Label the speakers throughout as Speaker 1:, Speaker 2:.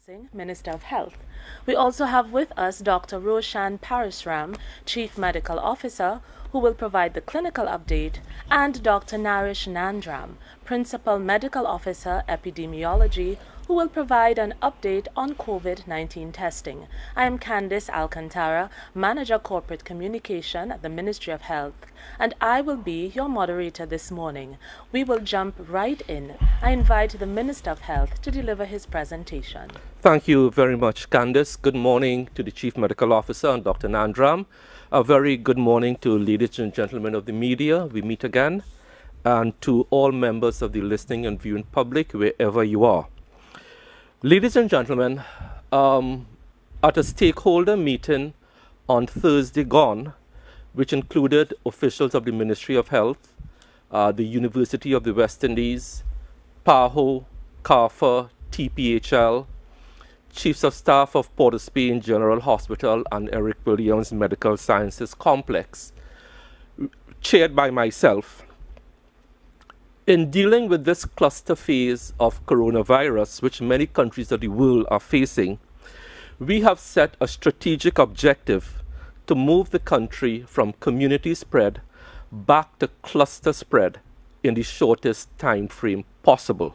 Speaker 1: Singh, Minister of Health. We also have with us Dr. Roshan Parasram, Chief Medical Officer, who will provide the clinical update, and Dr. Naresh Nandram, Principal Medical Officer, Epidemiology, who will provide an update on COVID-19 testing. I am Candice Alcantara, Manager Corporate Communication at the Ministry of Health, and I will be your moderator this morning. We will jump right in. I invite the Minister of Health to deliver his presentation.
Speaker 2: Thank you very much, Candice. Good morning to the Chief Medical Officer and Dr. Nandram. A very good morning to ladies and gentlemen of the media. We meet again. And to all members of the listening and viewing public, wherever you are. Ladies and gentlemen, at a stakeholder meeting on Thursday gone, which included officials of the Ministry of Health, the University of the West Indies, PAHO, CARFA, TPHL, Chiefs of Staff of Port of Spain General Hospital and Eric Williams Medical Sciences Complex, chaired by myself. In dealing with this cluster phase of coronavirus, which many countries of the world are facing, we have set a strategic objective to move the country from community spread back to cluster spread in the shortest time frame possible.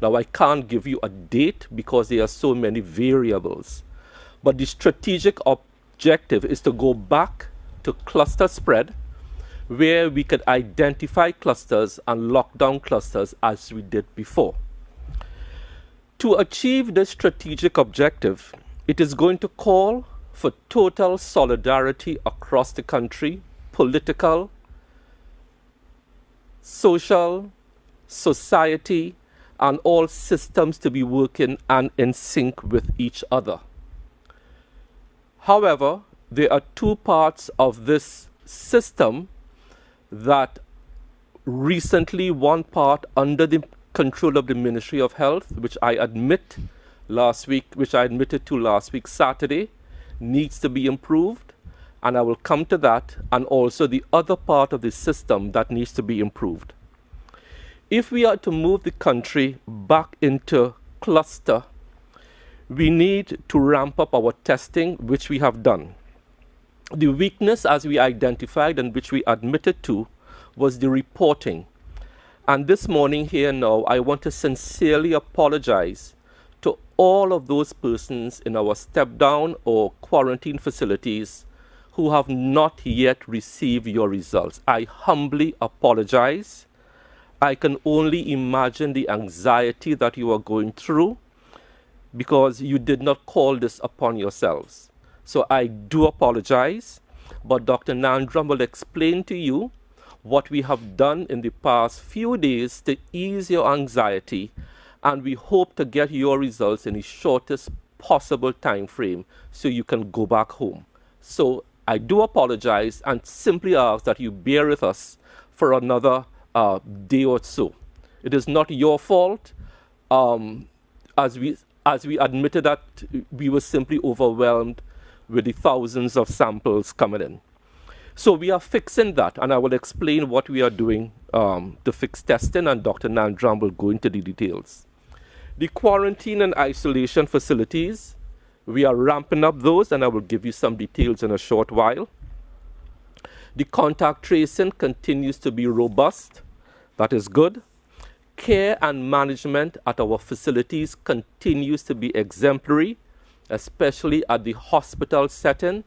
Speaker 2: Now, I can't give you a date because there are so many variables, but the strategic objective is to go back to cluster spread where we could identify clusters and lock down clusters as we did before. To achieve this strategic objective, it is going to call for total solidarity across the country, political, social, society, and all systems to be working and in sync with each other. However, there are two parts of this system that recently, one part under the control of the Ministry of Health, which I admitted to last week Saturday, needs to be improved, and I will come to that, and also the other part of the system that needs to be improved. If we are to move the country back into cluster, we need to ramp up our testing, which we have done. The weakness, as we identified and which we admitted to, was the reporting. And this morning here now, I want to sincerely apologize to all of those persons in our step-down or quarantine facilities who have not yet received your results. I humbly apologize. I can only imagine the anxiety that you are going through because you did not call this upon yourselves. So I do apologize, but Dr. Nandram will explain to you what we have done in the past few days to ease your anxiety, and we hope to get your results in the shortest possible time frame so you can go back home. So I do apologize and simply ask that you bear with us for another day or so. It is not your fault. As we admitted that we were simply overwhelmed with the thousands of samples coming in. So we are fixing that, and I will explain what we are doing to fix testing, and Dr. Nandram will go into the details. The quarantine and isolation facilities, we are ramping up those, and I will give you some details in a short while. The contact tracing continues to be robust. That is good. Care and management at our facilities continues to be exemplary, especially at the hospital setting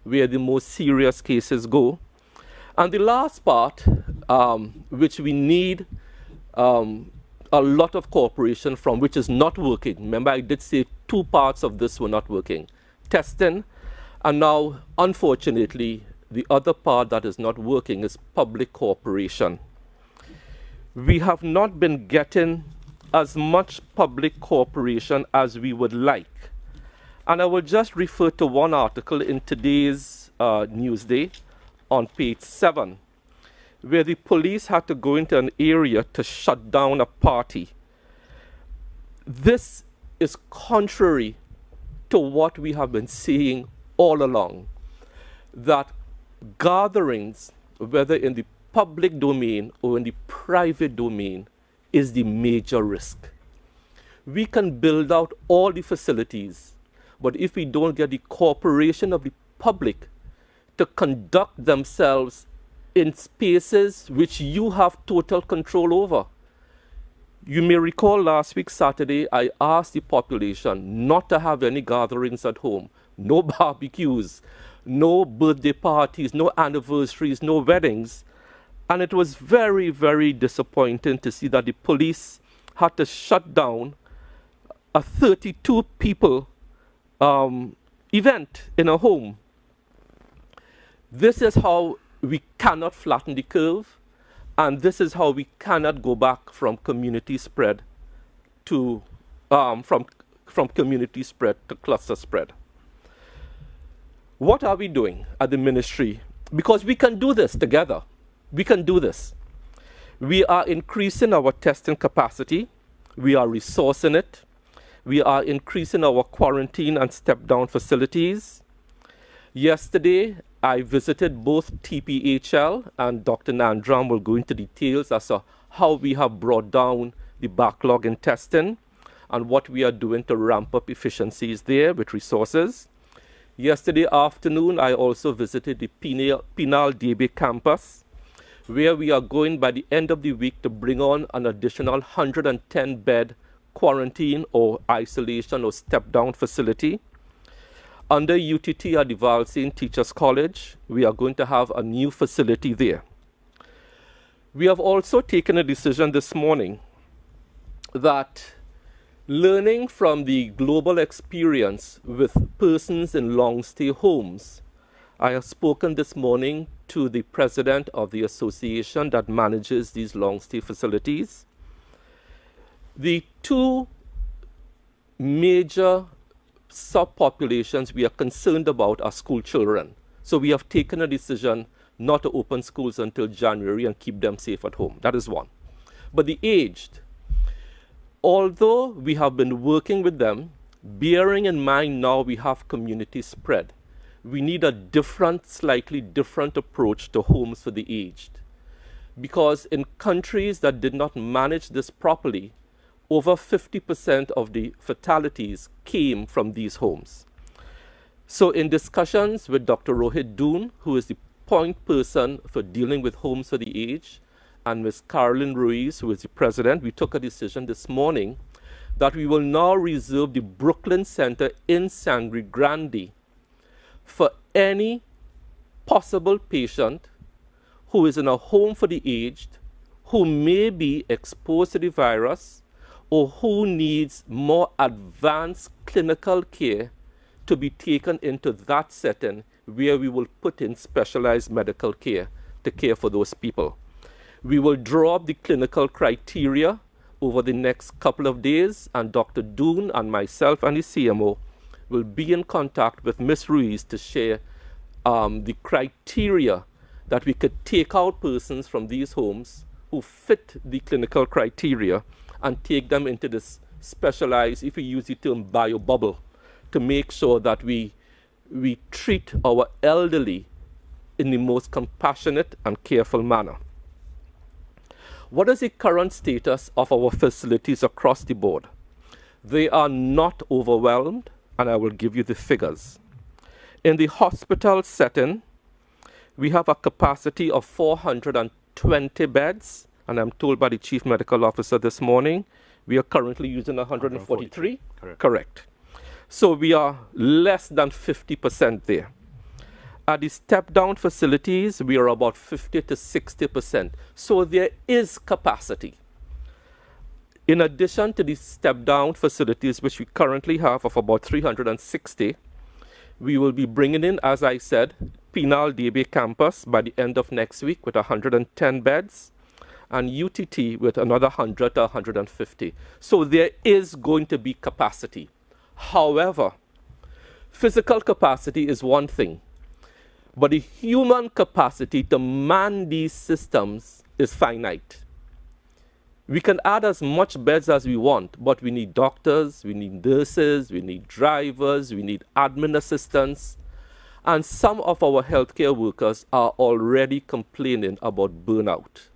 Speaker 2: where the most serious cases go. And the last part, which we need a lot of cooperation from, which is not working. Remember, I did say two parts of this were not working. Testing, and now, unfortunately, the other part that is not working is public cooperation. We have not been getting as much public cooperation as we would like. And I will just refer to one article in today's Newsday on page 7, where the police had to go into an area to shut down a party. This is contrary to what we have been seeing all along, that gatherings, whether in the public domain or in the private domain, is the major risk. We can build out all the facilities, but if we don't get the cooperation of the public to conduct themselves in spaces which you have total control over. You may recall last week, Saturday, I asked the population not to have any gatherings at home, no barbecues, no birthday parties, no anniversaries, no weddings. And it was very, very disappointing to see that the police had to shut down a 32 people event in a home. This is how we cannot flatten the curve, and this is how we cannot go back from community spread to from community spread to cluster spread. What are we doing at the ministry? Because we can do this together. We can do this. We are increasing our testing capacity. We are resourcing it. We are increasing our quarantine and step-down facilities. Yesterday, I visited both TPHL, and Dr. Nandram will go into details as to how we have brought down the backlog in testing and what we are doing to ramp up efficiencies there with resources. Yesterday afternoon, I also visited the Penal DB campus, where we are going by the end of the week to bring on an additional 110-bed quarantine or isolation or step-down facility. Under UTT at the Valsayn Teachers College, we are going to have a new facility there. We have also taken a decision this morning that learning from the global experience with persons in long-stay homes, I have spoken this morning to the president of the association that manages these long-stay facilities. The two major subpopulations we are concerned about are school children. So we have taken a decision not to open schools until January and keep them safe at home. That is one. But the aged, although we have been working with them, bearing in mind now we have community spread, we need a different, slightly different approach to homes for the aged. Because in countries that did not manage this properly, over 50% of the fatalities came from these homes. So in discussions with Dr. Rohit Doon, who is the point person for dealing with homes for the aged, and Ms. Carolyn Ruiz, who is the president, we took a decision this morning that we will now reserve the Brooklyn Center in Sangre Grande for any possible patient who is in a home for the aged, who may be exposed to the virus, or who needs more advanced clinical care to be taken into that setting where we will put in specialized medical care to care for those people. We will draw up the clinical criteria over the next couple of days, and Dr. Doon and myself and the CMO will be in contact with Ms. Ruiz to share the criteria that we could take out persons from these homes who fit the clinical criteria and take them into this specialized, if we use the term bio-bubble, to make sure that we treat our elderly in the most compassionate and careful manner. What is the current status of our facilities across the board? They are not overwhelmed, and I will give you the figures. In the hospital setting, we have a capacity of 420 beds, and I'm told by the Chief Medical Officer this morning, we are currently using 143? Correct. So we are less than 50% there. At the step-down facilities, we are about 50 to 60%. So there is capacity. In addition to the step-down facilities, which we currently have of about 360, we will be bringing in, as I said, Penal DB campus by the end of next week with 110 beds, and UTT with another 100 to 150. So there is going to be capacity. However, physical capacity is one thing, but the human capacity to man these systems is finite. We can add as much beds as we want, but we need doctors, we need nurses, we need drivers, we need admin assistants, and some of our healthcare workers are already complaining about burnout.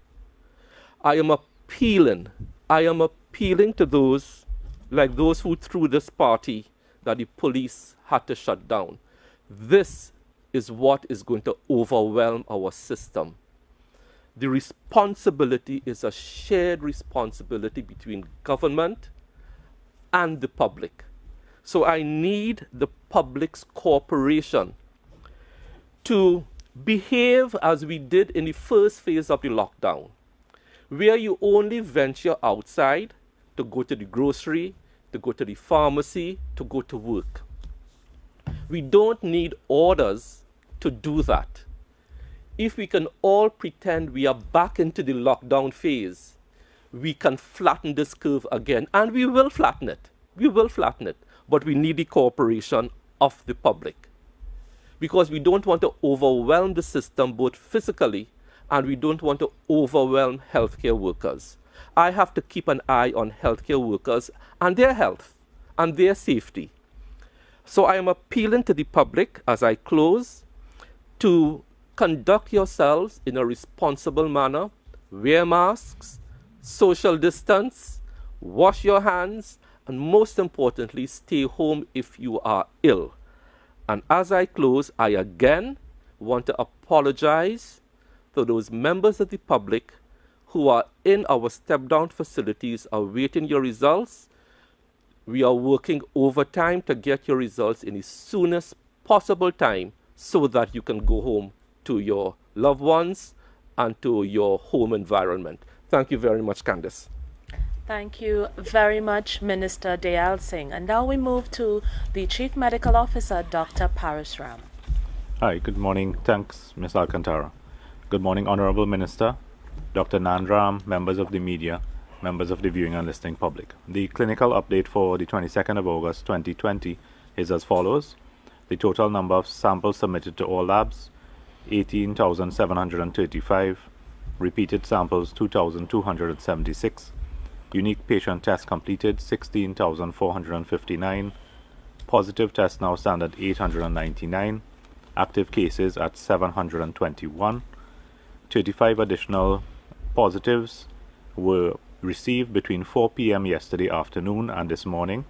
Speaker 2: I am appealing to those like those who threw this party that the police had to shut down. This is what is going to overwhelm our system. The responsibility is a shared responsibility between government and the public. So I need the public's cooperation to behave as we did in the first phase of the lockdown, where you only venture outside to go to the grocery, to go to the pharmacy, to go to work. We don't need orders to do that. If we can all pretend we are back into the lockdown phase, we can flatten this curve again, and we will flatten it. We will flatten it, but we need the cooperation of the public, because we don't want to overwhelm the system both physically, and we don't want to overwhelm healthcare workers. I have to keep an eye on healthcare workers and their health and their safety. So I am appealing to the public as I close to conduct yourselves in a responsible manner, wear masks, social distance, wash your hands, and most importantly, stay home if you are ill. And as I close, I again want to apologize to those members of the public who are in our step-down facilities awaiting your results. We are working overtime to get your results in the soonest possible time so that you can go home to your loved ones and to your home environment. Thank you very much, Candice.
Speaker 1: Thank you very much, Minister Dayal Singh. And now we move to the Chief Medical Officer, Dr. Parasram.
Speaker 3: Hi, good morning. Thanks, Ms. Alcantara. Good morning, Honorable Minister, Dr. Nandram, members of the media, members of the viewing and listening public. The clinical update for the 22nd of August 2020 is as follows. The total number of samples submitted to all labs, 18,735. Repeated samples, 2,276. Unique patient tests completed, 16,459. Positive tests now stand at 899. Active cases at 721. 35 additional positives were received between 4 p.m. yesterday afternoon and this morning.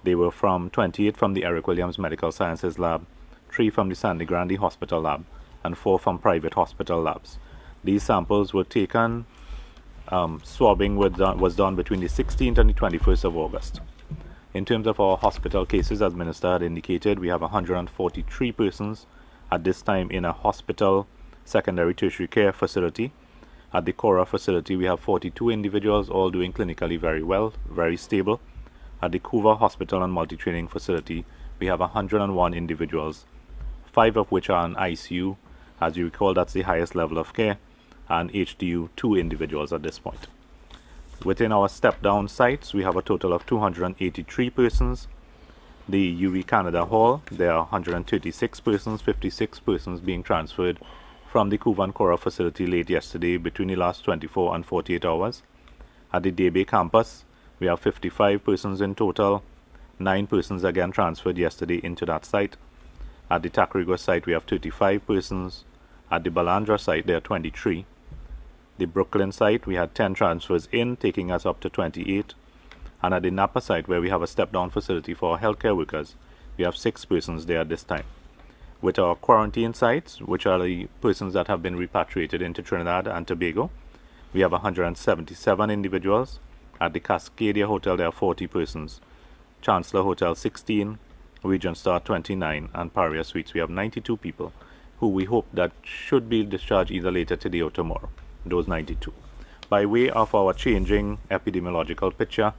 Speaker 3: They were 28 from the Eric Williams Medical Sciences Lab, 3 from the Sandy Grande Hospital Lab, and 4 from private hospital labs. These samples were taken, swabbing was done between the 16th and the 21st of August. In terms of our hospital cases, as Minister had indicated, we have 143 persons at this time in a hospital secondary tertiary care facility. At the Cora facility, we have 42 individuals, all doing clinically very well, very stable. At the Couva Hospital and Multi-Training Facility, we have 101 individuals, 5 of which are in ICU. As you recall, that's the highest level of care, and HDU, 2 individuals at this point. Within our step-down sites, we have a total of 283 persons. The UV Canada Hall, there are 136 persons, 56 persons being transferred from the Couva and Cora facility late yesterday between the last 24 and 48 hours. At the Day Bay campus, we have 55 persons in total, 9 persons again transferred yesterday into that site. At the Tacrigo site, we have 35 persons. At the Balandra site, there are 23. The Brooklyn site, we had 10 transfers in, taking us up to 28. And at the Napa site, where we have a step-down facility for our healthcare workers, we have 6 persons there at this time. With our quarantine sites, which are the persons that have been repatriated into Trinidad and Tobago, we have 177 individuals. At the Cascadia Hotel, there are 40 persons. Chancellor Hotel, 16. Regent Star, 29. And Paria Suites, we have 92 people who we hope that should be discharged either later today or tomorrow, those 92. By way of our changing epidemiological picture,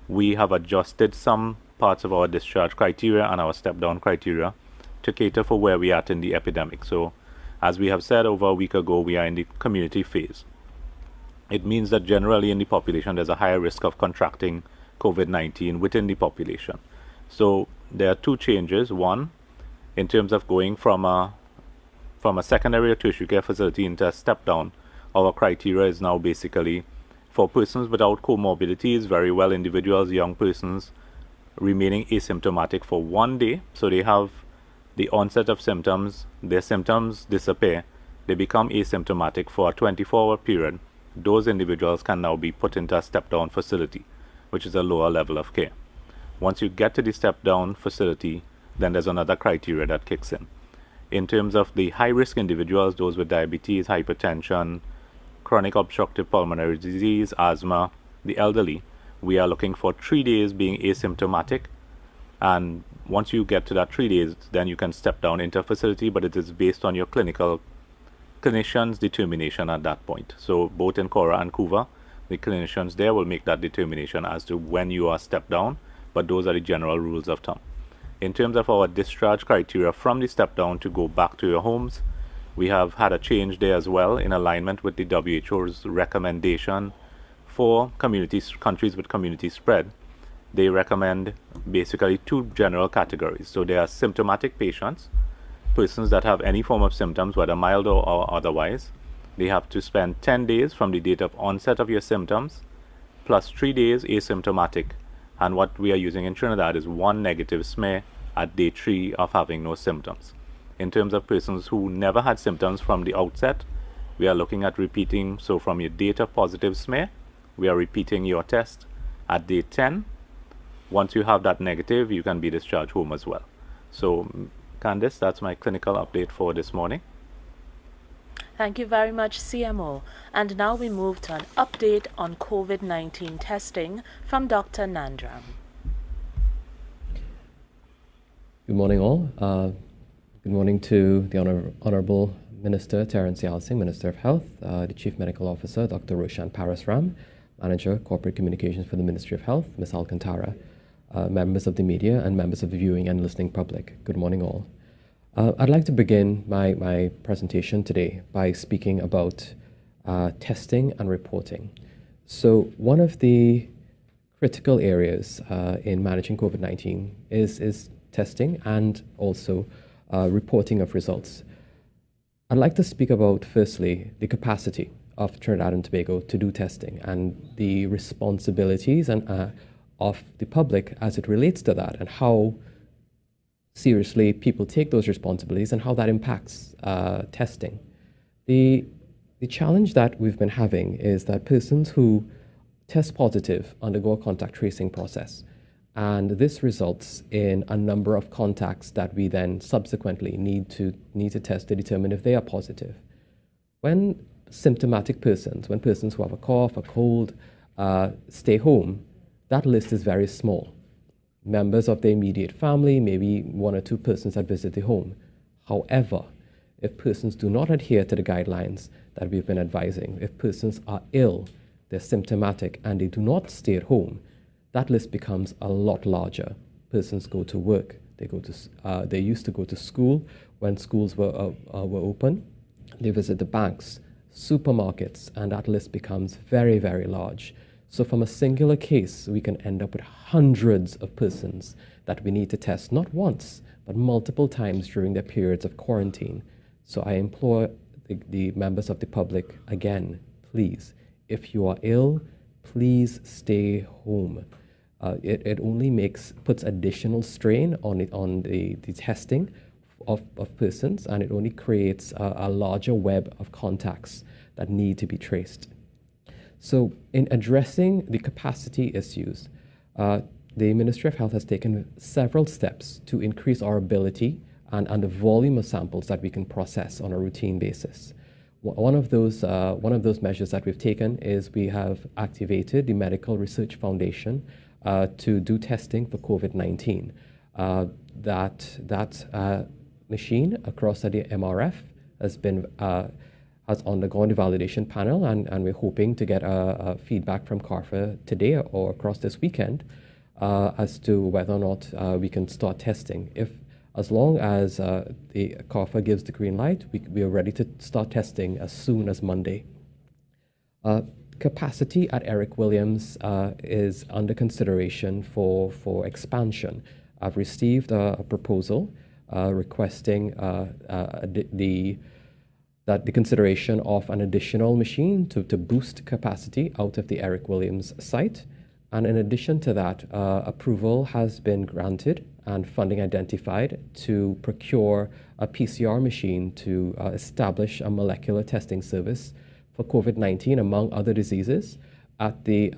Speaker 3: we have adjusted some parts of our discharge criteria and our step-down criteria to cater for where we are at in the epidemic. So, as we have said over a week ago, we are in the community phase. It means that generally in the population, there's a higher risk of contracting COVID-19 within the population. So, there are 2 changes. One, in terms of going from a secondary or tertiary care facility into a step-down, our criteria is now basically for persons without comorbidities, very well individuals, young persons, remaining asymptomatic for 1 day. So they have the onset of symptoms, their symptoms disappear, they become asymptomatic for a 24-hour period. Those individuals can now be put into a step-down facility which is a lower level of care. Once you get to the step-down facility, then there's another criteria that kicks in. In terms of the high-risk individuals, those with diabetes, hypertension, chronic obstructive pulmonary disease, asthma, the elderly, we are looking for 3 days being asymptomatic. And once you get to that 3 days, then you can step down into a facility, but it is based on your clinician's determination at that point. So both in Cora and Couva, the clinicians there will make that determination as to when you are stepped down, but those are the general rules of thumb. In terms of our discharge criteria from the step down to go back to your homes, we have had a change there as well in alignment with the WHO's recommendation for countries with community spread. They recommend basically 2 general categories. So there are symptomatic patients, persons that have any form of symptoms, whether mild or otherwise. They have to spend 10 days from the date of onset of your symptoms, plus 3 days asymptomatic. And what we are using in Trinidad is 1 negative smear at day 3 of having no symptoms. In terms of persons who never had symptoms from the outset, we are looking at repeating. So from your date of positive smear, we are repeating your test at day 10. Once you have that negative, you can be discharged home as well. So, Candice, that's my clinical update for this morning.
Speaker 1: Thank you very much, CMO. And now we move to an update on COVID-19 testing from Dr. Nandram.
Speaker 4: Good morning, all. Good morning to the Honorable Minister Terence Yal Singh, Minister of Health, the Chief Medical Officer, Dr. Roshan Parasram, Manager, Corporate Communications for the Ministry of Health, Ms. Alcantara, members of the media, and members of the viewing and listening public. Good morning, all. I'd like to begin my presentation today by speaking about testing and reporting. So one of the critical areas in managing COVID-19 is testing and also reporting of results. I'd like to speak about, firstly, the capacity of Trinidad and Tobago to do testing and the responsibilities of the public as it relates to that, and how seriously people take those responsibilities and how that impacts testing. The challenge that we've been having is that persons who test positive undergo a contact tracing process, and this results in a number of contacts that we then subsequently need to test to determine if they are positive. When symptomatic persons, when persons who have a cough, a cold, stay home, that list is very small. Members of the immediate family, maybe 1 or 2 persons that visit the home. However, if persons do not adhere to the guidelines that we've been advising, if persons are ill, they're symptomatic, and they do not stay at home, that list becomes a lot larger. Persons go to work, they used to go to school when schools were open, they visit the banks, supermarkets, and that list becomes very, very large. So from a singular case, we can end up with hundreds of persons that we need to test, not once, but multiple times during their periods of quarantine. So I implore the members of the public, again, please, if you are ill, please stay home. It only puts additional strain on the testing of persons, and it only creates a larger web of contacts that need to be traced. So in addressing the capacity issues, the Ministry of Health has taken several steps to increase our ability and the volume of samples that we can process on a routine basis. One of those measures that we've taken is we have activated the Medical Research Foundation to do testing for COVID-19. That machine across at the MRF has undergone the validation panel, and we're hoping to get a feedback from CARFA today or across this weekend as to whether or not we can start testing. As long as the CARFA gives the green light, we are ready to start testing as soon as Monday. Capacity at Eric Williams is under consideration for expansion. I've received a proposal requesting the consideration of an additional machine to boost capacity out of the Eric Williams site. And in addition to that, approval has been granted and funding identified to procure a PCR machine to establish a molecular testing service for COVID-19, among other diseases, at the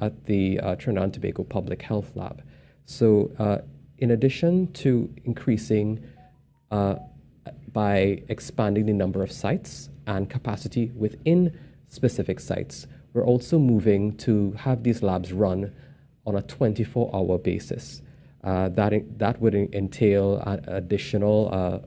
Speaker 4: Trinidad and Tobago Public Health Lab. So in addition to increasing by expanding the number of sites and capacity within specific sites, we're also moving to have these labs run on a 24-hour basis. That would entail additional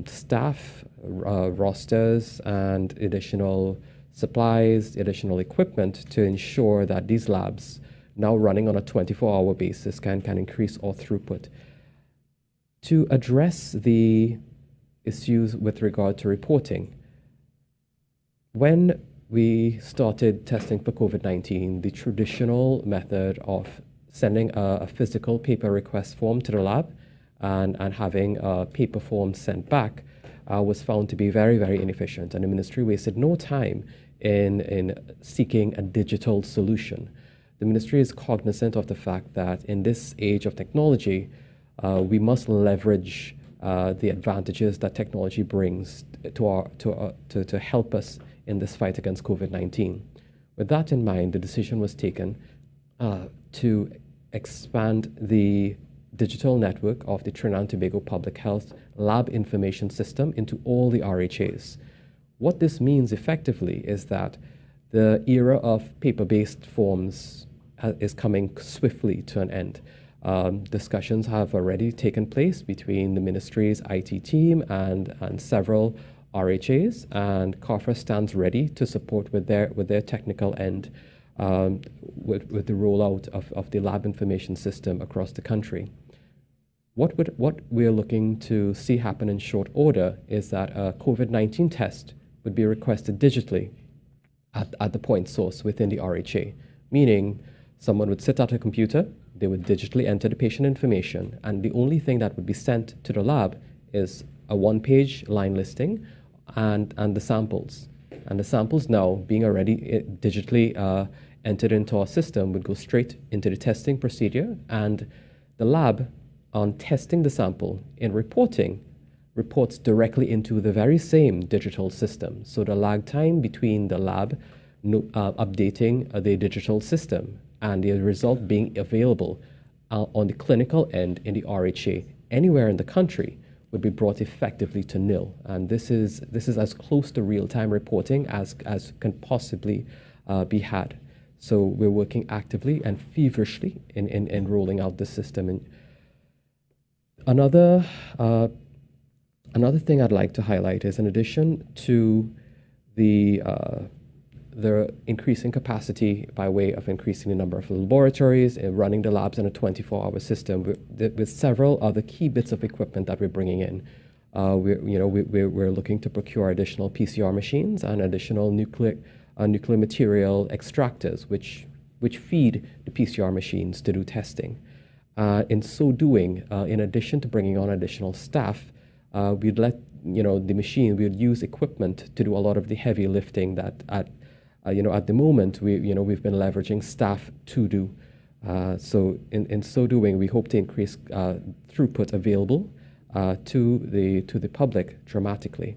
Speaker 4: staff, rosters, and additional supplies, additional equipment to ensure that these labs, now running on a 24-hour basis, can increase our throughput. To address the issues with regard to reporting, when we started testing for COVID-19, the traditional method of sending a physical paper request form to the lab and having a paper form sent back was found to be very, very inefficient. And the ministry wasted no time in seeking a digital solution. The ministry is cognizant of the fact that in this age of technology, we must leverage the advantages that technology brings to help us in this fight against COVID-19. With that in mind, the decision was taken to expand the digital network of the Trinidad and Tobago Public Health Lab Information System into all the RHAs. What this means effectively is that the era of paper-based forms is coming swiftly to an end. Discussions have already taken place between the ministry's IT team and several RHAs, and CARFA stands ready to support with their technical end with the rollout of the lab information system across the country. What we're looking to see happen in short order is that a COVID-19 test would be requested digitally at the point source within the RHA, meaning someone would sit at a computer, they would digitally enter the patient information, and the only thing that would be sent to the lab is a one-page line listing and the samples. And the samples now, being already digitally entered into our system, would go straight into the testing procedure, and the lab, on testing the sample in reporting, reports directly into the very same digital system. So the lag time between the lab updating the digital system and the result being available on the clinical end in the RHA anywhere in the country would be brought effectively to nil. And this is as close to real-time reporting as can possibly be had. So we're working actively and feverishly in rolling out the system. And another thing I'd like to highlight is, in addition to the increasing capacity by way of increasing the number of laboratories and running the labs in a 24-hour system, with several other key bits of equipment that we're bringing in. We're looking to procure additional PCR machines and additional nuclear material extractors, which feed the PCR machines to do testing. In so doing, in addition to bringing on additional staff, we'd let the machine. We'd use equipment to do a lot of the heavy lifting that at the moment we've been leveraging staff to do. So in so doing, we hope to increase throughput available to the public dramatically.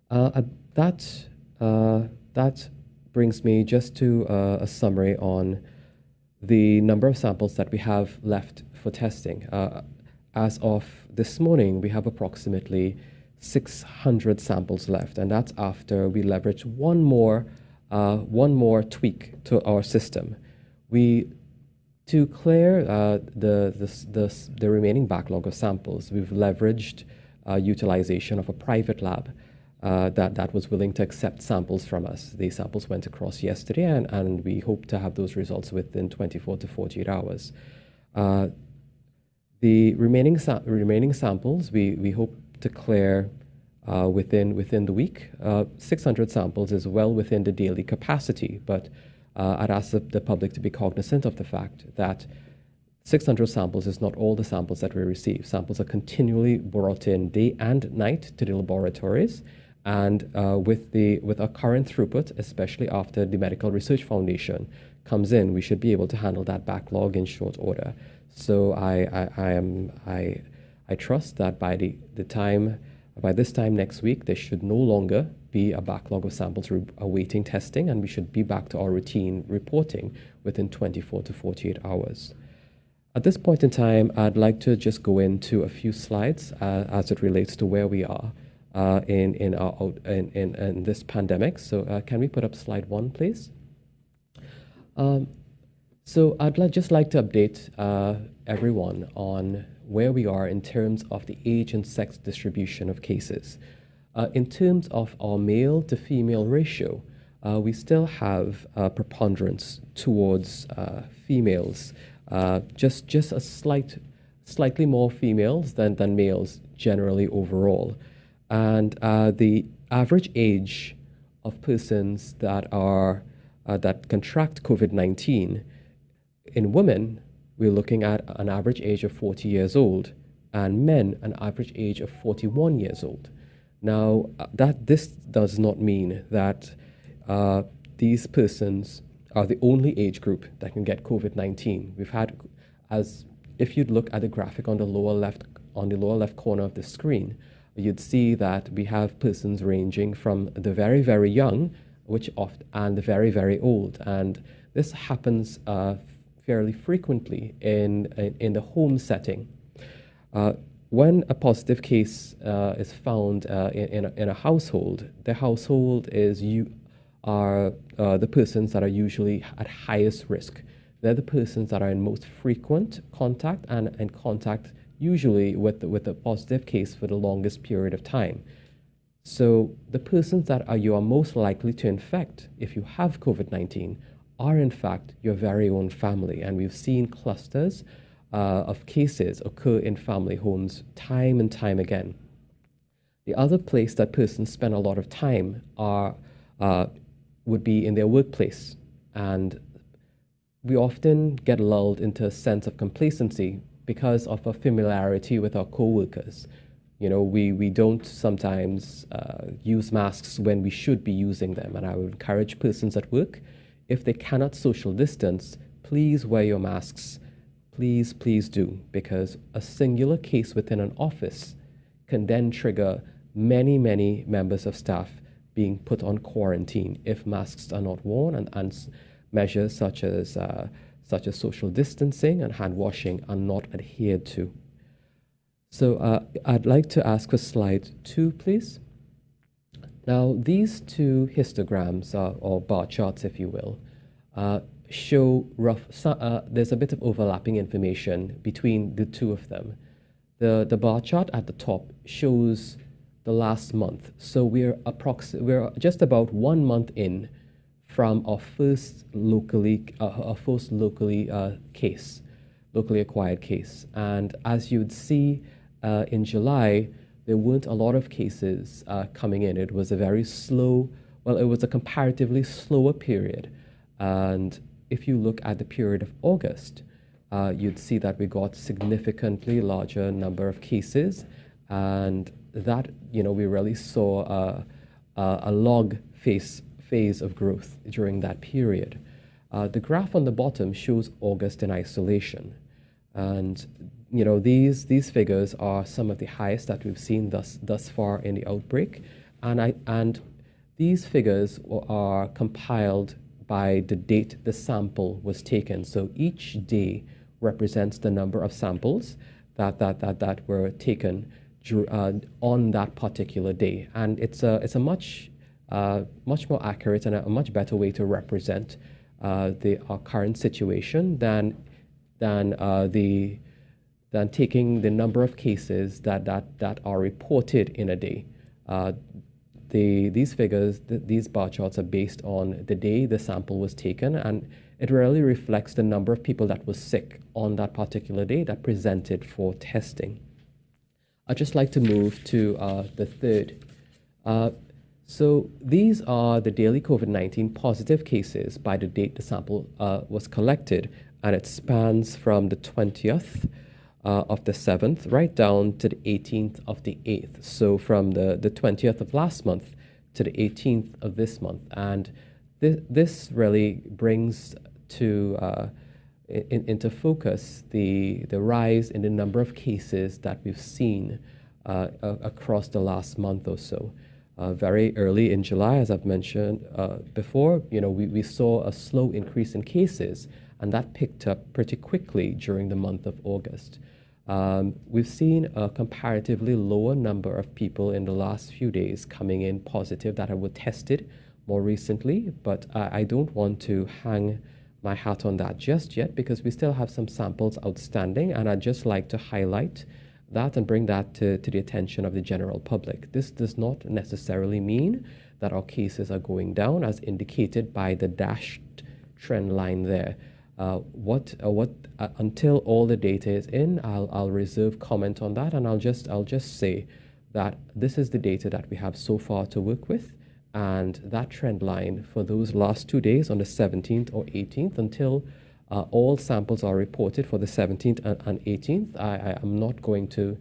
Speaker 4: That brings me just to a summary on the number of samples that we have left for testing. As of this morning, we have approximately 600 samples left, and that's after we leverage one more tweak to our system. To clear the remaining backlog of samples, we've leveraged utilization of a private lab that was willing to accept samples from us. These samples went across yesterday, and we hope to have those results within 24 to 48 hours. The remaining samples we hope to clear within the week. 600 samples is well within the daily capacity, but I'd ask the public to be cognizant of the fact that 600 samples is not all the samples that we receive. Samples are continually brought in day and night to the laboratories, and with our current throughput, especially after the Medical Research Foundation comes in, we should be able to handle that backlog in short order. So I trust that by this time next week, there should no longer be a backlog of samples awaiting testing, and we should be back to our routine reporting within 24 to 48 hours. At this point in time, I'd like to just go into a few slides as it relates to where we are in this pandemic. So can we put up slide 1, please? So I'd just like to update everyone on where we are in terms of the age and sex distribution of cases. In terms of our male to female ratio, we still have a preponderance towards females, just a slightly more females than males generally overall. And the average age of persons that contract COVID-19 in women, we're looking at an average age of 40 years old, and men an average age of 41 years old. Now, this does not mean that these persons are the only age group that can get COVID-19. We've had, if you'd look at the graphic on the lower left corner of the screen, you'd see that we have persons ranging from the very, very young, and the very, very old, and this happens fairly frequently in the home setting. When a positive case is found in a household, the household are the persons that are usually at highest risk. They're the persons that are in most frequent contact and in contact usually with the positive case for the longest period of time. So the persons that you are most likely to infect if you have COVID-19 are in fact your very own family. And we've seen clusters of cases occur in family homes time and time again. The other place that persons spend a lot of time would be in their workplace. And we often get lulled into a sense of complacency because of a familiarity with our co-workers. You know, we don't sometimes use masks when we should be using them. And I would encourage persons at work, if they cannot social distance, please wear your masks. Please, please do, because a singular case within an office can then trigger many, many members of staff being put on quarantine if masks are not worn, and measures such as social distancing and hand washing are not adhered to. So I'd like to ask for slide 2, please. Now, these two histograms, or bar charts, if you will, show there's a bit of overlapping information between the two of them. The bar chart at the top shows the last month. So we're just about 1 month in from our first locally acquired case. And as you'd see in July, there weren't a lot of cases coming in. It was a comparatively slower period. And if you look at the period of August, you'd see that we got significantly larger number of cases, and that, we really saw a log phase of growth during that period. The graph on the bottom shows August in isolation. And these figures are some of the highest that we've seen thus far in the outbreak, and these figures are compiled by the date the sample was taken. So each day represents the number of samples that were taken on that particular day, and it's a much more accurate and a much better way to represent our current situation than taking the number of cases that are reported in a day. These figures, these bar charts are based on the day the sample was taken, and it really reflects the number of people that was sick on that particular day that presented for testing. I'd just like to move to the third. So these are the daily COVID-19 positive cases by the date the sample was collected, and it spans from the 20th of the 7th right down to the 18th of the 8th. So from the 20th of last month to the 18th of this month. And this really brings into focus the rise in the number of cases that we've seen across the last month or so. Very early in July, as I've mentioned before, we saw a slow increase in cases, and that picked up pretty quickly during the month of August. We've seen a comparatively lower number of people in the last few days coming in positive that were tested more recently, but I don't want to hang my hat on that just yet because we still have some samples outstanding, and I'd just like to highlight that and bring that to the attention of the general public. This does not necessarily mean that our cases are going down as indicated by the dashed trend line there. Until all the data is in, I'll reserve comment on that, and I'll just say that this is the data that we have so far to work with, and that trend line for those last 2 days on the 17th or 18th until all samples are reported for the 17th and 18th. I'm not going to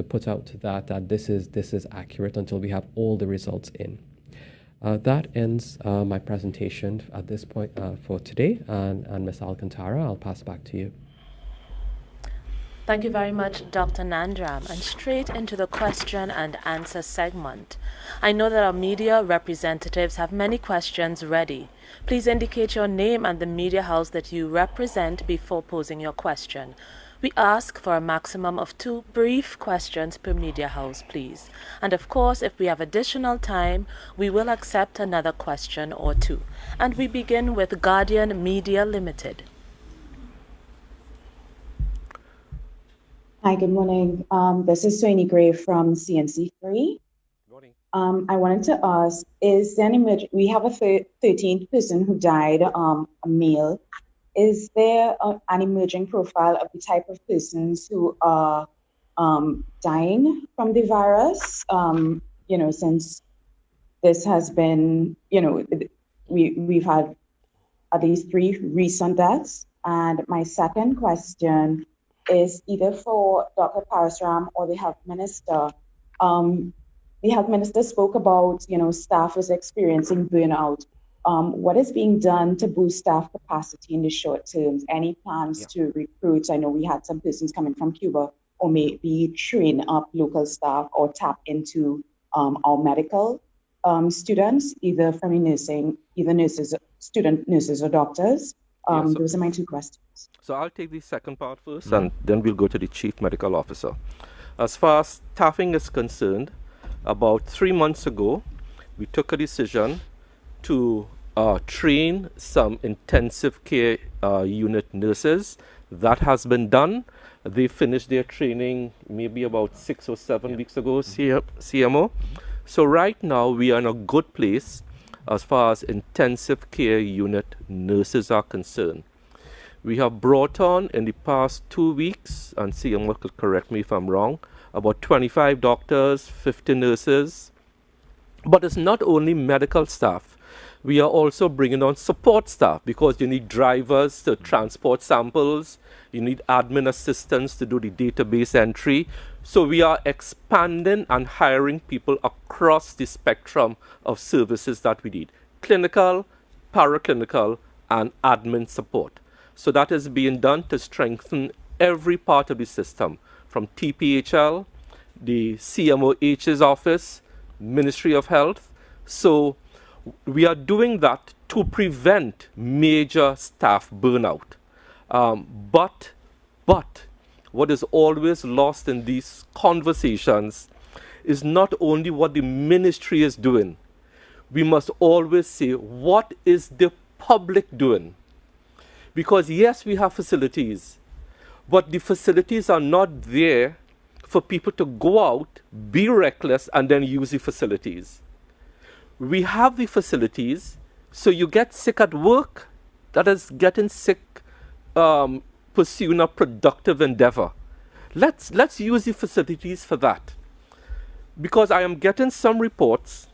Speaker 4: put out that this is accurate until we have all the results in. That ends my presentation at this point for today, and Ms. Alcantara, I'll pass back to you.
Speaker 1: Thank you very much, Dr. Nandram. And straight into the question and answer segment. I know that our media representatives have many questions ready. Please indicate your name and the media house that you represent before posing your question. We ask for a maximum of 2 brief questions per media house, please. And of course, if we have additional time, we will accept another question or 2. And we begin with Guardian Media Limited.
Speaker 5: Hi, good morning. This is Soini Gray from CNC3.
Speaker 2: Morning.
Speaker 5: I wanted to ask, is there we have a 13th person who died, a male. Is there an emerging profile of the type of persons who are dying from the virus? Since this has been, we've had at least 3 recent deaths. And my second question is either for Dr. Parasram or the health minister. The health minister spoke about, staff is experiencing burnout. What is being done to boost staff capacity in the short term? Any plans to recruit? I know we had some persons coming from Cuba, or maybe train up local staff or tap into our medical students, either from nursing, either nurses, student nurses or doctors. Those are my 2 questions.
Speaker 2: So I'll take the second part first, and then we'll go to the Chief Medical Officer. As far as staffing is concerned, about 3 months ago, we took a decision to train some intensive care unit nurses. That has been done. They finished their training maybe about 6 or 7 weeks ago, CMO. So right now we are in a good place as far as intensive care unit nurses are concerned. We have brought on in the past 2 weeks, and CMO could correct me if I'm wrong, about 25 doctors, 50 nurses. But it's not only medical staff. We are also bringing on support staff because you need drivers to transport samples. You need admin assistants to do the database entry. So we are expanding and hiring people across the spectrum of services that we need. Clinical, paraclinical, and admin support. So that is being done to strengthen every part of the system, from TPHL, the CMOH's office, Ministry of Health. So we are doing that to prevent major staff burnout. But what is always lost in these conversations is not only what the ministry is doing. We must always say, what is the public doing? Because yes, we have facilities, but the facilities are not there for people to go out, be reckless, and then use the facilities. We have the facilities, so you get sick at work, that is getting sick pursuing a productive endeavor. Let's use the facilities for that. Because I am getting some reports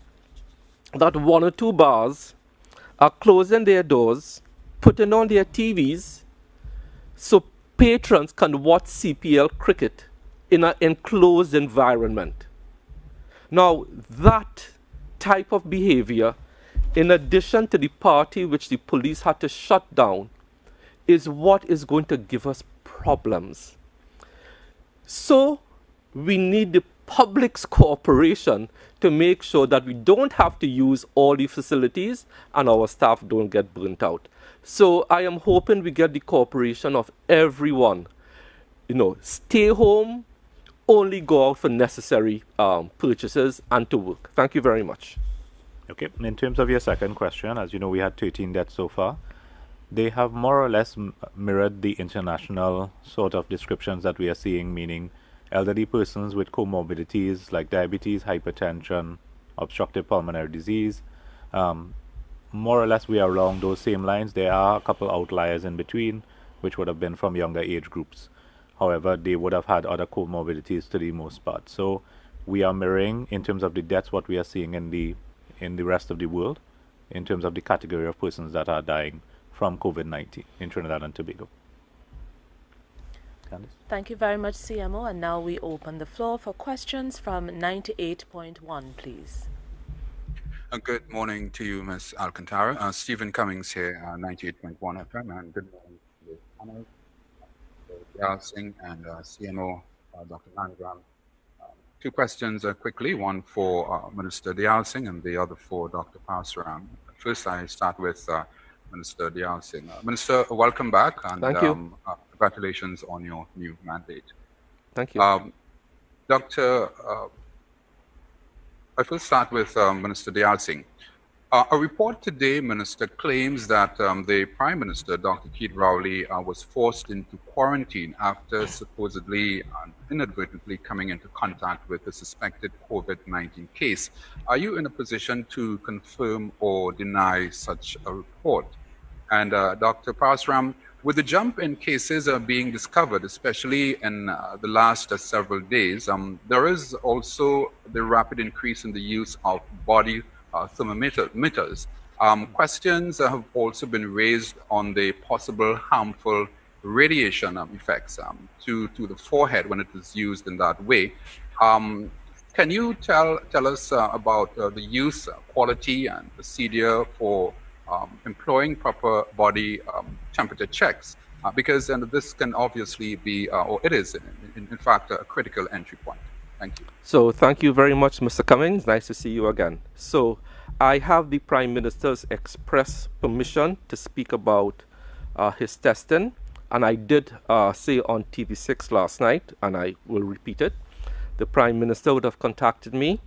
Speaker 2: that 1 or 2 bars are closing their doors, putting on their TVs, so patrons can watch CPL cricket in an enclosed environment. Now, that type of behavior, in addition to the party which the police had to shut down, is what is going to give us problems. So we need the public's cooperation to make sure that we don't have to use all the facilities and our staff don't get burnt out. So I am hoping we get the cooperation of everyone. You know, stay home, only go out for necessary purchases and to work. Thank you very much.
Speaker 3: Okay, in terms of your second question, as you know, we had 13 deaths so far. They have more or less mirrored the international sort of descriptions that we are seeing, meaning elderly persons with comorbidities like diabetes, hypertension, obstructive pulmonary disease. More or less we are along those same lines. There are a couple outliers in between, which would have been from younger age groups. However, they would have had other comorbidities to the most part. So we are mirroring, in terms of the deaths, what we are seeing in the rest of the world, in terms of the category of persons that are dying from COVID-19 in Trinidad and Tobago. Candice?
Speaker 1: Thank you very much, CMO. And now we open the floor for questions from 98.1, please.
Speaker 6: Good morning to you, Ms. Alcantara. Stephen Cummings here, 98.1 FM, and good morning to the panel, Dr. Singh and CMO, Dr. Nandram. Two questions quickly, one for Minister Dayal Singh and the other for Dr. Parasram. First, I start with Minister Dayal Singh. Minister, welcome back, and
Speaker 2: thank you.
Speaker 6: Congratulations on your new mandate.
Speaker 2: Thank you.
Speaker 6: Doctor, I will start with Minister Dayal Singh. A report today, Minister, claims that the Prime Minister, Dr. Keith Rowley, was forced into quarantine after supposedly and inadvertently coming into contact with a suspected COVID-19 case. Are you in a position to confirm or deny such a report? And Dr. Parasram, with the jump in cases being discovered, especially in the last several days, there is also the rapid increase in the use of body thermometers. Questions have also been raised on the possible harmful radiation effects to the forehead when it is used in that way. Can you tell us about the use, quality, and procedure for employing proper body temperature checks? Because this can obviously be, or it is, in fact, a critical entry point. Thank you.
Speaker 2: So thank you very much, Mr. Cummings. Nice to see you again. So I have the Prime Minister's express permission to speak about his testing. And I did say on TV6 last night, and I will repeat it, the Prime Minister would have contacted me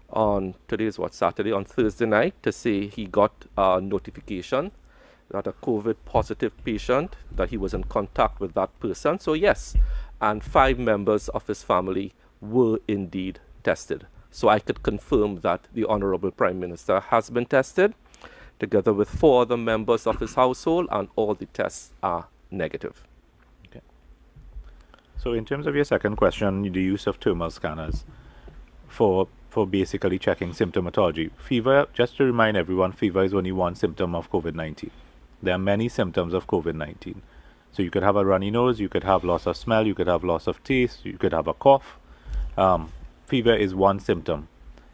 Speaker 2: on, today's what, Saturday, on Thursday night, to say he got a notification that a COVID positive patient, that he was in contact with that person. So yes, and 5 members of his family were indeed tested. So I could confirm that the Honorable Prime Minister has been tested, together with 4 other members of his household, and all the tests are negative.
Speaker 3: Okay. So in terms of your second question, the use of thermal scanners for basically checking symptomatology. Fever, just to remind everyone, fever is only one symptom of COVID-19. There are many symptoms of COVID-19. So you could have a runny nose, you could have loss of smell, you could have loss of taste, you could have a cough. Fever is one symptom.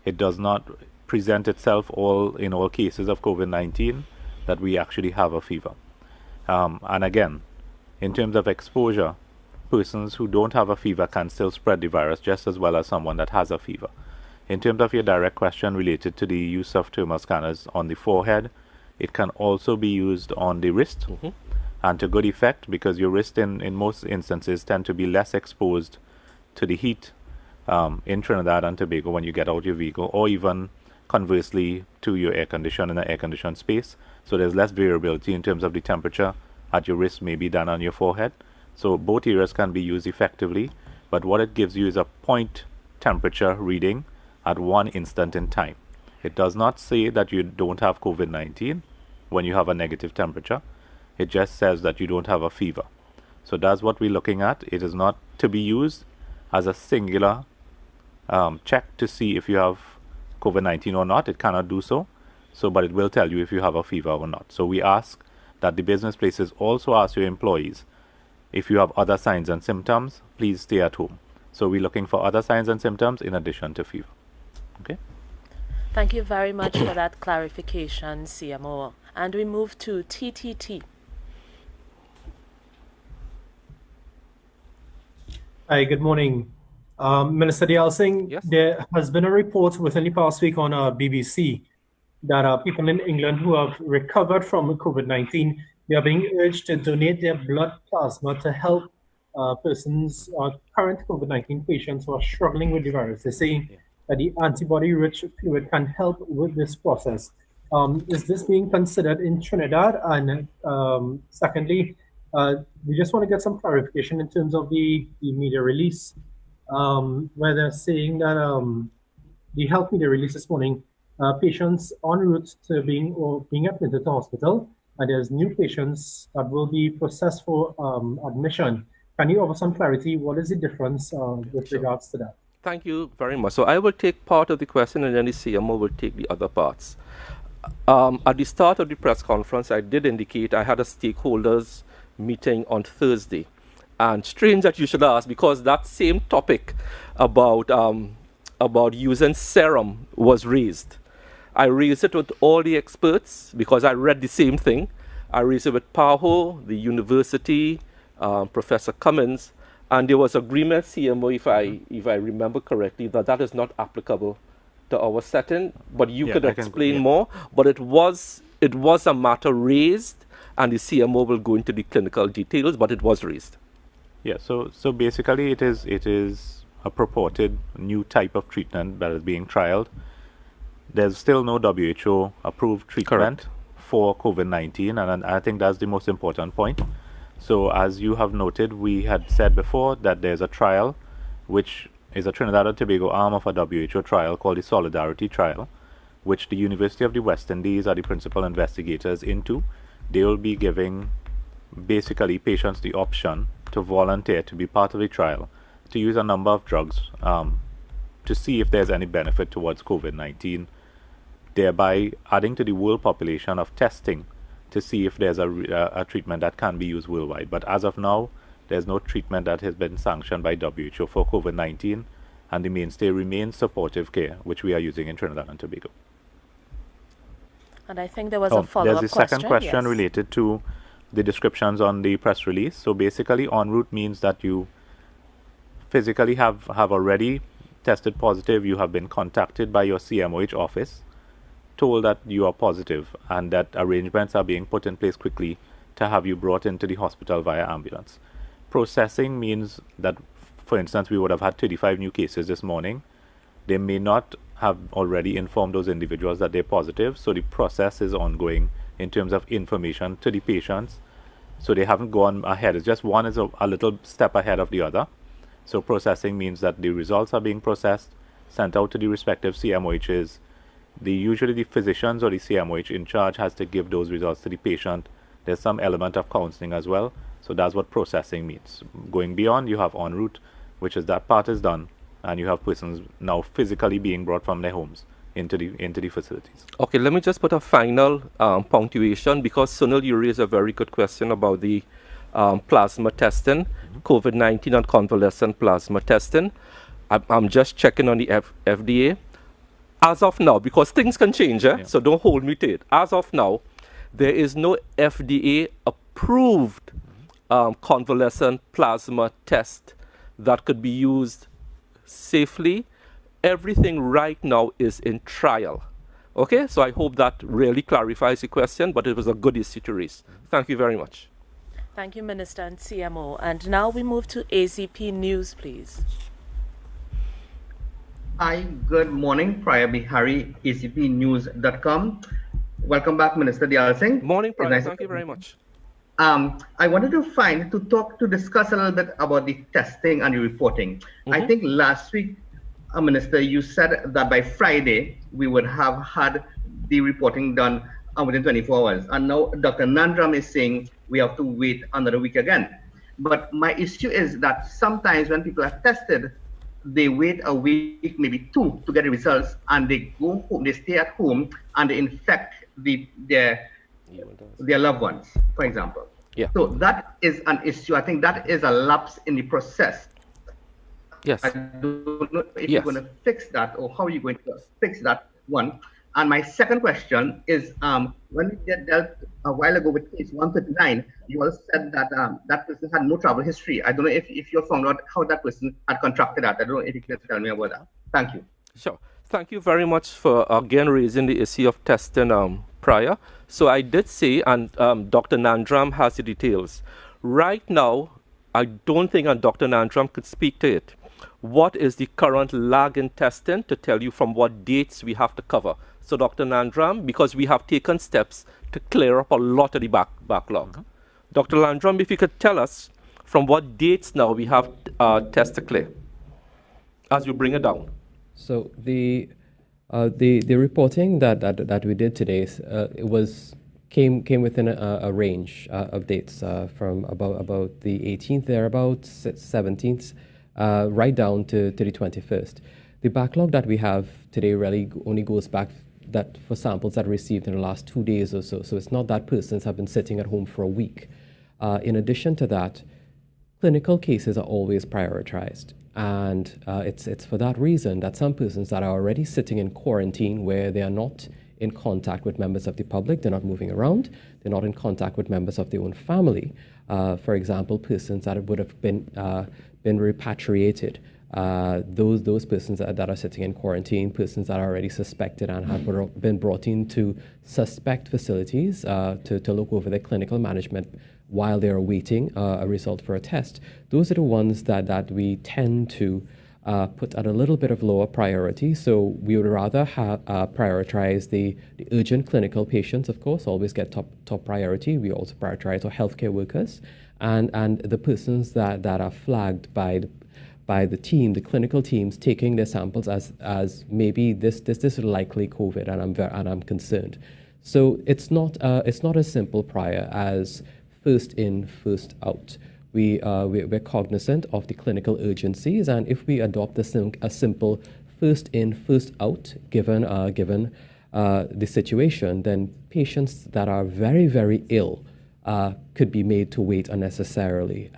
Speaker 3: It does not present itself in all cases of COVID-19 that we actually have a fever. And again, in terms of exposure, persons who don't have a fever can still spread the virus just as well as someone that has a fever. In terms of your direct question related to the use of thermal scanners on the forehead, it can also be used on the wrist, and to good effect, because your wrist in most instances tend to be less exposed to the heat in Trinidad and Tobago when you get out your vehicle, or even conversely to your air condition in an air conditioned space. So there's less variability in terms of the temperature at your wrist maybe than on your forehead. So both areas can be used effectively, but what it gives you is a point temperature reading at one instant in time. It does not say that you don't have COVID-19 when you have a negative temperature. It just says that you don't have a fever. So that's what we're looking at. It is not to be used as a singular check to see if you have COVID-19 or not. It cannot do so. But it will tell you if you have a fever or not. So we ask that the business places also ask your employees, if you have other signs and symptoms, please stay at home. So we're looking for other signs and symptoms in addition to fever. Okay.
Speaker 1: Thank you very much for that clarification, CMO. And we move to TTT.
Speaker 7: Hi, good morning, Minister Dayal Singh,
Speaker 2: Yes.
Speaker 7: there has been a report within the past week on BBC that people in England who have recovered from COVID-19, they are being urged to donate their blood plasma to help persons, current COVID-19 patients who are struggling with the virus. They're saying that the antibody-rich fluid can help with this process. Is this being considered in Trinidad? And secondly, we just want to get some clarification in terms of the media release, where they're saying that the health media release this morning, patients en route to being admitted to hospital, and there's new patients that will be processed for admission. Can you offer some clarity? What is the difference with regards to that?
Speaker 2: Thank you very much. So I will take part of the question, and then the CMO will take the other parts. At the start of the press conference, I did indicate I had a stakeholders meeting on Thursday. And strange that you should ask, because that same topic about using serum was raised. I raised it with all the experts because I read the same thing. I raised it with PAHO, the university, Professor Cummins, and there was agreement, CMO, if I remember correctly, that that is not applicable to our setting. But you could explain more. But it was a matter raised, and the CMO will go into the clinical details, but it was raised.
Speaker 3: Yeah, so basically it is a purported new type of treatment that is being trialed. There's still no WHO approved treatment for COVID-19, and I think that's the most important point. So as you have noted, we had said before that there's a trial, which is a Trinidad and Tobago arm of a WHO trial called the Solidarity Trial, which the University of the West Indies are the principal investigators into. They will be giving basically patients the option to volunteer to be part of the trial, to use a number of drugs to see if there's any benefit towards COVID-19, thereby adding to the world population of testing to see if there's a treatment that can be used worldwide. But as of now, there's no treatment that has been sanctioned by WHO for COVID-19, and the mainstay remains supportive care, which we are using in Trinidad and Tobago.
Speaker 1: And I think there was a follow-up question.
Speaker 3: There's a second question related to the descriptions on the press release. So basically, en route means that you physically have already tested positive, you have been contacted by your CMOH office, told that you are positive, and that arrangements are being put in place quickly to have you brought into the hospital via ambulance. Processing means that, for instance, we would have had 35 new cases this morning. They may not have already informed those individuals that they're positive, so the process is ongoing in terms of information to the patients. So they haven't gone ahead. It's just one is a little step ahead of the other. So processing means that the results are being processed, sent out to the respective CMOHs. Usually the physicians or the CMOH in charge has to give those results to the patient. There's some element of counseling as well. So that's what processing means. Going beyond, you have en route, which is that part is done, and you have persons now physically being brought from their homes into the facilities.
Speaker 2: Okay, let me just put a final punctuation, because Sunil, you raised a very good question about the plasma testing, COVID-19 and convalescent plasma testing. I'm just checking on the FDA. As of now, because things can change, so don't hold me to it. As of now, there is no FDA approved convalescent plasma test that could be used safely. Everything right now is in trial. Okay, so I hope that really clarifies the question, but it was a good issue to raise. Thank you very much.
Speaker 1: Thank you, Minister and CMO. And now we move to ACP News, please.
Speaker 8: Hi, good morning. Priya Bihari, acpnews.com. Welcome back, Minister Dayal Singh.
Speaker 2: Morning, Priya. Nice. Thank you very much.
Speaker 8: I wanted to discuss a little bit about the testing and the reporting. I think last week, Minister, you said that by Friday we would have had the reporting done within 24 hours. And now Dr. Nandram is saying we have to wait another week again. But my issue is that sometimes when people are tested, they wait a week, maybe two, to get the results, and they go home, they stay at home, and they infect their loved ones, for example.
Speaker 2: Yeah.
Speaker 8: So that is an issue. I think that is a lapse in the process.
Speaker 2: Yes.
Speaker 8: I don't know if you're going to fix that, or how you're going to fix that one. And my second question is, when we dealt a while ago with case 139, you all said that that person had no travel history. I don't know if you found out how that person had contracted that. I don't know if you can tell me about that. Thank you.
Speaker 2: Sure. Thank you very much for again raising the issue of testing prior. So I did say, and Dr. Nandram has the details. Right now, I don't think Dr. Nandram could speak to it. What is the current lag in testing to tell you from what dates we have to cover? So Dr. Nandram, because we have taken steps to clear up a lot of the backlog. Dr. Nandram, if you could tell us from what dates now we have tests to clear as you bring it down.
Speaker 4: So the reporting that we did today, it came within a range of dates from about the 18th, thereabouts, 17th, right down to the 21st. The backlog that we have today really only goes back that for samples that were received in the last 2 days or so. So it's not that persons have been sitting at home for a week. In addition to that, clinical cases are always prioritized. And it's for that reason that some persons that are already sitting in quarantine where they are not in contact with members of the public, they're not moving around, they're not in contact with members of their own family. For example, persons that would have been repatriated, those persons that are sitting in quarantine, persons that are already suspected and have been brought into suspect facilities to look over their clinical management while they're awaiting a result for a test. Those are the ones that we tend to put at a little bit of lower priority. So we would rather prioritize the urgent clinical patients, of course, always get top priority. We also prioritize our healthcare workers and the persons that are flagged by the team, the clinical teams, taking their samples as maybe this is likely COVID, and I'm concerned. So it's not as simple prior as first in, first out. We're cognizant of the clinical urgencies, and if we adopt a simple first in, first out, given the situation, then patients that are very, very ill could be made to wait unnecessarily.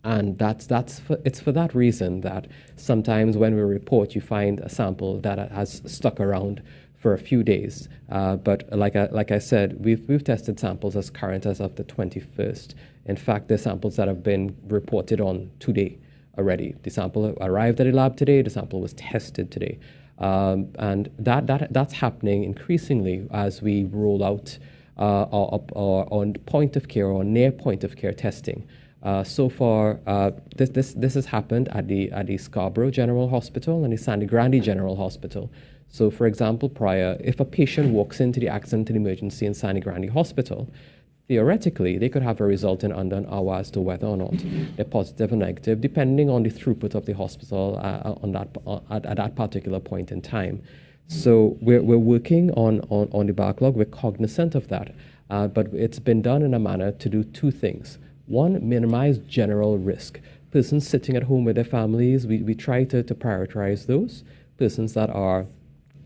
Speaker 4: And it's for that reason that sometimes when we report, you find a sample that has stuck around for a few days. But like I said, we've tested samples as current as of the 21st. In fact, there's samples that have been reported on today already. The sample arrived at the lab today. The sample was tested today. And that's happening increasingly as we roll out on point of care or near point of care testing. So far, this has happened at the Scarborough General Hospital and the Sangre Grande General Hospital. So, for example, prior, if a patient walks into the accident and emergency in Sangre Grande Hospital, theoretically, they could have a result in under an hour as to whether or not they're positive or negative, depending on the throughput of the hospital at that particular point in time. So we're working on the backlog. We're cognizant of that, but it's been done in a manner to do two things. One, minimize general risk. Persons sitting at home with their families, we try to prioritize those. Persons that are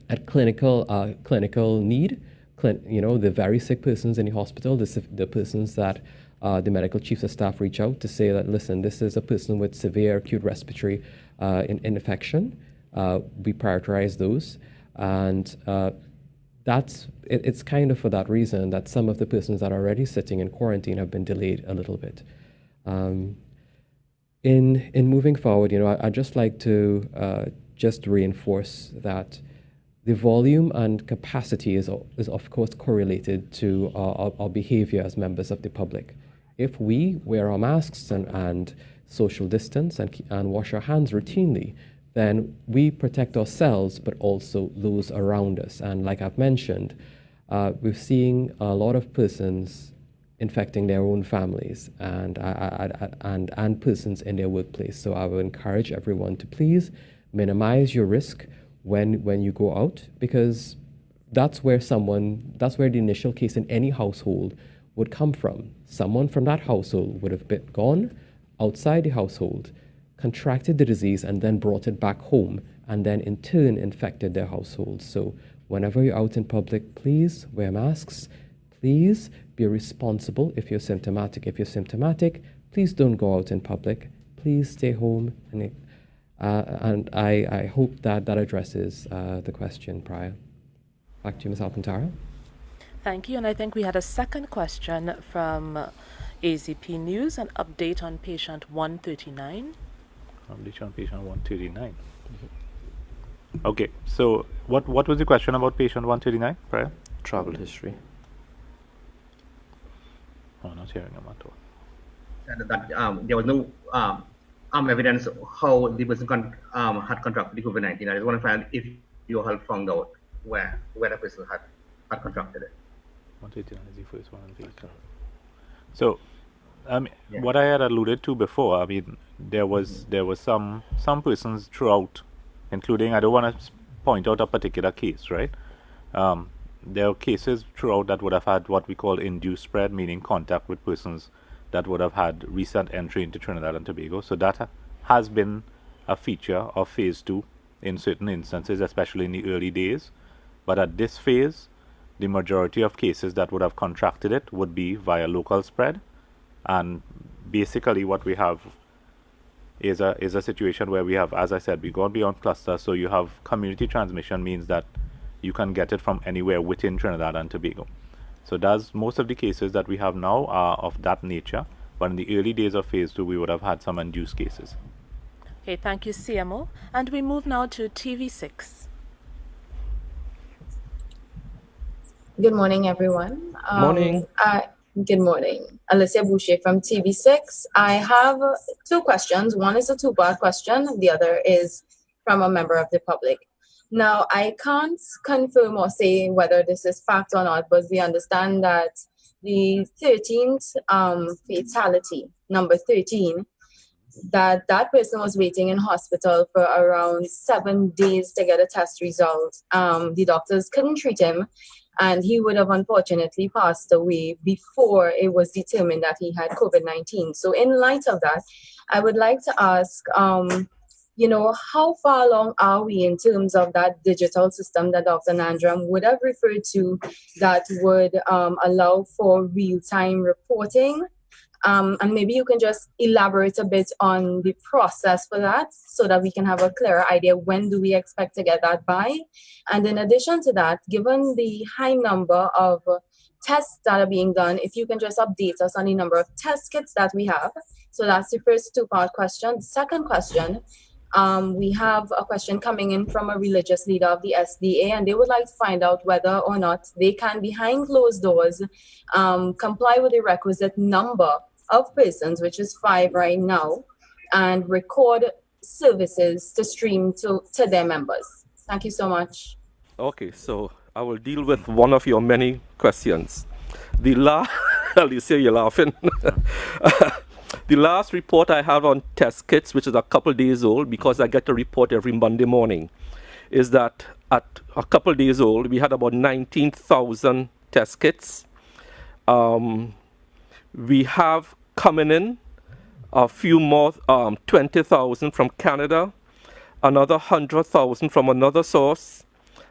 Speaker 4: at clinical need, the very sick persons in the hospital, the persons that the medical chiefs of staff reach out to say that, listen, this is a person with severe acute respiratory infection. We prioritize those. And it's kind of for that reason that some of the persons that are already sitting in quarantine have been delayed a little bit. In moving forward, I'd just like to just reinforce that the volume and capacity is of course correlated to our behavior as members of the public. If we wear our masks and social distance and wash our hands routinely, then we protect ourselves, but also those around us. And like I've mentioned, we're seeing a lot of persons infecting their own families and persons in their workplace. So I would encourage everyone to please minimize your risk when you go out, because that's where the initial case in any household would come from. Someone from that household would have gone outside the household, contracted the disease, and then brought it back home, and then in turn infected their household. So whenever you're out in public, please wear masks. Please be responsible if you're symptomatic. If you're symptomatic, please don't go out in public. Please stay home. And I hope that addresses the question prior. Back to you, Ms. Alcantara.
Speaker 1: Thank you. And I think we had a second question from AZP News, an update on patient 139.
Speaker 3: Update on patient 139. Okay, so what was the question about patient 139, prior?
Speaker 2: Travel history.
Speaker 3: Oh, not hearing him at all.
Speaker 8: That there was no evidence how the person had contracted the COVID-19. I just want to find if you have found out where the person had contracted it.
Speaker 3: 189 is the first one. So, what I had alluded to before, I mean, there was some persons throughout, including, I don't want to point out a particular case, right? There are cases throughout that would have had what we call induced spread, meaning contact with persons that would have had recent entry into Trinidad and Tobago. So that has been a feature of phase 2 in certain instances, especially in the early days. But at this phase, the majority of cases that would have contracted it would be via local spread. And basically what we have is a situation where we have, as I said, we've gone beyond cluster. So you have community transmission, means that you can get it from anywhere within Trinidad and Tobago. So most of the cases that we have now are of that nature, but in the early days of phase 2, we would have had some induced cases.
Speaker 1: Okay, thank you, CMO. And we move now to TV6.
Speaker 9: Good morning, everyone.
Speaker 2: Morning.
Speaker 9: Good morning. Alicia Boucher from TV6. I have two questions. One is a two-part question. The other is from a member of the public. Now, I can't confirm or say whether this is fact or not, but we understand that the 13th fatality, number 13, that person was waiting in hospital for around 7 days to get a test result. The doctors couldn't treat him, and he would have unfortunately passed away before it was determined that he had COVID-19. So in light of that, I would like to ask, how far along are we in terms of that digital system that Dr. Nandram would have referred to that would allow for real-time reporting? And maybe you can just elaborate a bit on the process for that so that we can have a clearer idea when do we expect to get that by. And in addition to that, given the high number of tests that are being done, if you can just update us on the number of test kits that we have. So that's the first two-part question. The second question, we have a question coming in from a religious leader of the SDA, and they would like to find out whether or not they can, behind closed doors, comply with the requisite number of persons, which is 5 right now, and record services to stream to their members. Thank you so much.
Speaker 2: Okay, so I will deal with one of your many questions. Alicia, you're laughing. The last report I have on test kits, which is a couple days old, because I get a report every Monday morning, is that at a couple days old, we had about 19,000 test kits. We have coming in a few more, 20,000 from Canada, another 100,000 from another source,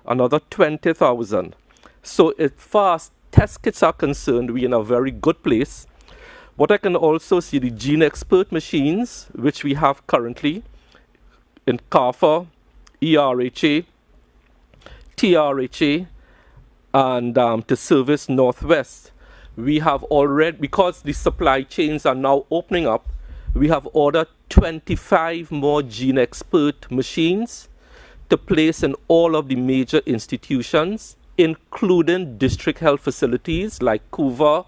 Speaker 2: another 20,000. So as far as test kits are concerned, we're in a very good place. What I can also see, the Gene Expert machines, which we have currently in CARFA, ERHA, TRHA, and to service Northwest. We have already, because the supply chains are now opening up, we have ordered 25 more Gene Expert machines to place in all of the major institutions, including district health facilities like Couva,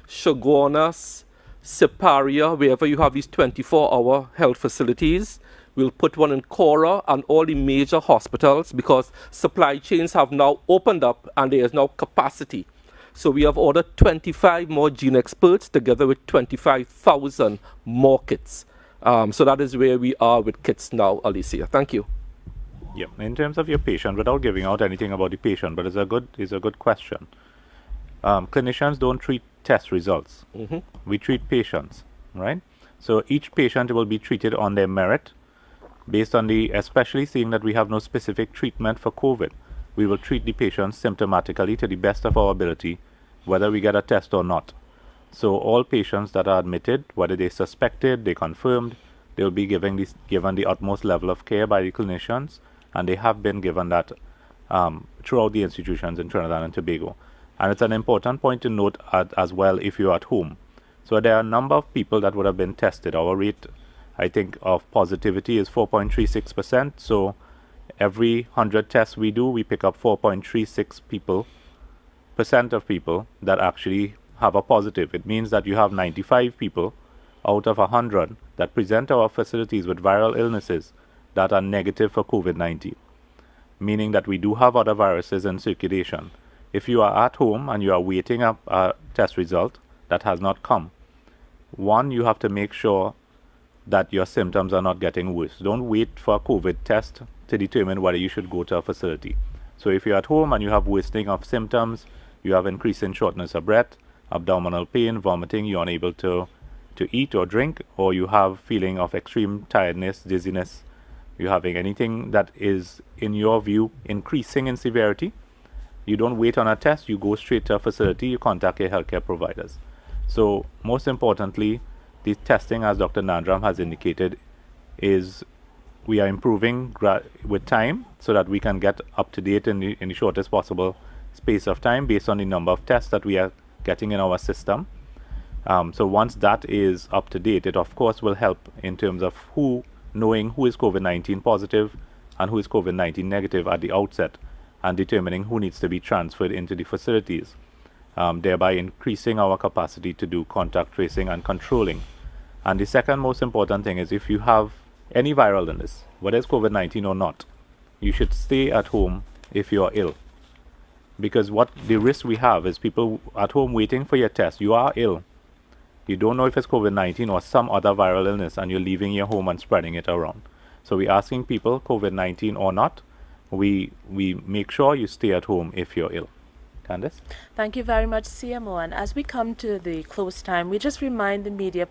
Speaker 2: Shogunas, Siparia, wherever you have these 24-hour health facilities. We'll put one in Cora and all the major hospitals, because supply chains have now opened up and there is now capacity. So we have ordered 25 more Gene Experts together with 25,000 more kits. So that is where we are with kits now, Alicia. Thank you.
Speaker 3: Yeah, in terms of your patient, without giving out anything about the patient, but it's a good question. Clinicians don't treat test results. We treat patients, right? So each patient will be treated on their merit, based on especially seeing that we have no specific treatment for COVID. We will treat the patients symptomatically to the best of our ability, whether we get a test or not. So all patients that are admitted, whether they suspected, they confirmed, they will be given the utmost level of care by the clinicians, and they have been given that throughout the institutions in Trinidad and Tobago. And it's an important point to note as well if you're at home. So there are a number of people that would have been tested. Our rate, I think, of positivity is 4.36%. So every 100 tests we do, we pick up 4.36% of people that actually have a positive. It means that you have 95 people out of 100 that present our facilities with viral illnesses that are negative for COVID-19, meaning that we do have other viruses in circulation. If you are at home and you are waiting up a test result that has not come, one, you have to make sure that your symptoms are not getting worse. Don't wait for a COVID test to determine whether you should go to a facility. So if you're at home and you have worsening of symptoms, you have increasing shortness of breath, abdominal pain, vomiting, you're unable to eat or drink, or you have feeling of extreme tiredness, dizziness, you're having anything that is, in your view, increasing in severity, you don't wait on a test, you go straight to a facility, you contact your healthcare providers. So most importantly, the testing, as Dr. Nandram has indicated, is we are improving with time so that we can get up to date in the shortest possible space of time based on the number of tests that we are getting in our system. So once that is up to date, it of course will help in terms of knowing who is COVID-19 positive and who is COVID-19 negative at the outset, and determining who needs to be transferred into the facilities, thereby increasing our capacity to do contact tracing and controlling. And the second most important thing is, if you have any viral illness, whether it's COVID-19 or not, you should stay at home if you are ill. Because what the risk we have is people at home waiting for your test. You are ill. You don't know if it's COVID-19 or some other viral illness, and you're leaving your home and spreading it around. So we're asking people, COVID-19 or not, we make sure you stay at home if you're ill. Candice?
Speaker 1: Thank you very much, CMO. And as we come to the close time, we just remind the media